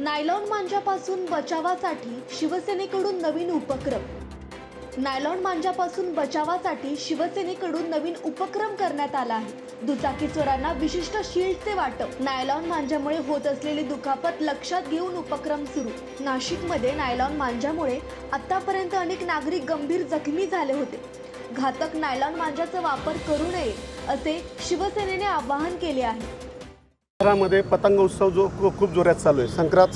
Nylon मांजापासून बचावासाठी शिवसेनेकडून नवीन उपक्रम. नायलॉन मांजापासून बचावासाठी शिवसेनेकडून नवीन उपक्रम करण्यात आला आहे. दुचाकी चोरांना विशिष्ट शील्डचे वाटप. नायलॉन मांजामुळे होत असलेली दुखापत लक्षात घेऊन उपक्रम सुरू. नाशिकमध्ये नायलॉन मांजामुळे आतापर्यंत अनेक नागरिक गंभीर जखमी झाले होते. घातक नायलॉन मांजाचा वापर करू नये असे शिवसेनेने आवाहन केले आहे. शहरामध्ये पतंग उत्सव जो खूप जोरात चालू आहे. संक्रांत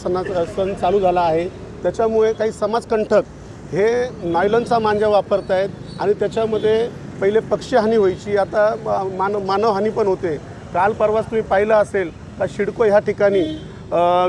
सण चालू झाला आहे. त्याच्यामुळे काही समाजकंटक हे नायलॉनचा मांजा वापरत आहेत आणि त्याच्यामध्ये पहिले पक्षीहानी व्हायची, आता मानवहानी पण होते. काल परवाच तुम्ही पाहिलं असेल का शिडको ह्या ठिकाणी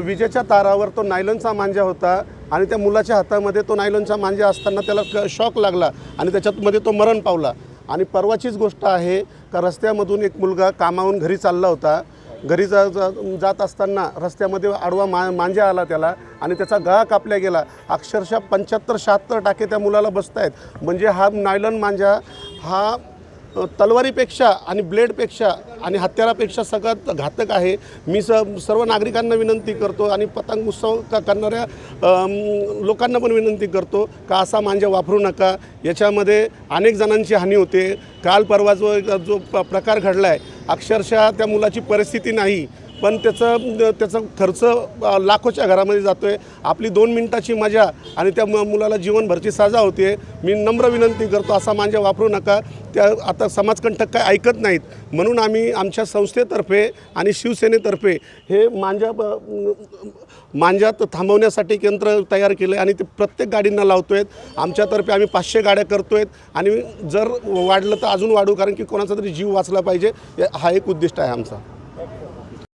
विजेच्या तारावर तो नायलॉनचा मांजा होता आणि त्या मुलाच्या हातामध्ये तो नायलॉनचा मांजा असताना त्याला शॉक लागला आणि त्याच्यामध्ये तो मरण पावला. आणि परवाचीच गोष्ट आहे का रस्त्यामधून एक मुलगा कामावून घरी चालला होता. घरी जात असताना रस्त्यामध्ये आडवा मांजा आला त्याला आणि त्याचा गळा कापला गेला. अक्षरशः 75-76 टाके त्या मुलाला बसत आहेत. म्हणजे हा नायलॉन मांजा हा तलवारीपेक्षा आणि ब्लेडपेक्षा आणि हत्यारापेक्षा सगळ्यात घातक आहे. मी सर्व नागरिकांना विनंती करतो आणि पतंग उत्सव करणाऱ्या लोकांना पण विनंती करतो का असा मांजा वापरू नका. याच्यामध्ये अनेक जणांची हानी होते. काल परवा जो प्रकार घडला आहे, अक्षरशः त्या मुलाची परिस्थिती नाही पण त्याचा खर्च लाखोच्या घरामध्ये जातो आहे. आपली 2 मिनिटाची मजा आणि त्या मुलाला जीवनभरची सजा होते. मी नम्र विनंती करतो असा मांजा वापरू नका. त्या आता समाजकंटक काय ऐकत नाहीत म्हणून आम्ही आमच्या संस्थेतर्फे आणि शिवसेनेतर्फे हे मांजा थांबवण्यासाठी केंद्र तयार केलं आहे आणि ते प्रत्येक गाडींना लावतो आहेत. आमच्यातर्फे आम्ही 500 गाड्या करतो आहेत आणि जर वाढलं तर अजून वाढू, कारण की कोणाचा तरी जीव वाचला पाहिजे. हा एक उद्दिष्ट आहे आमचा.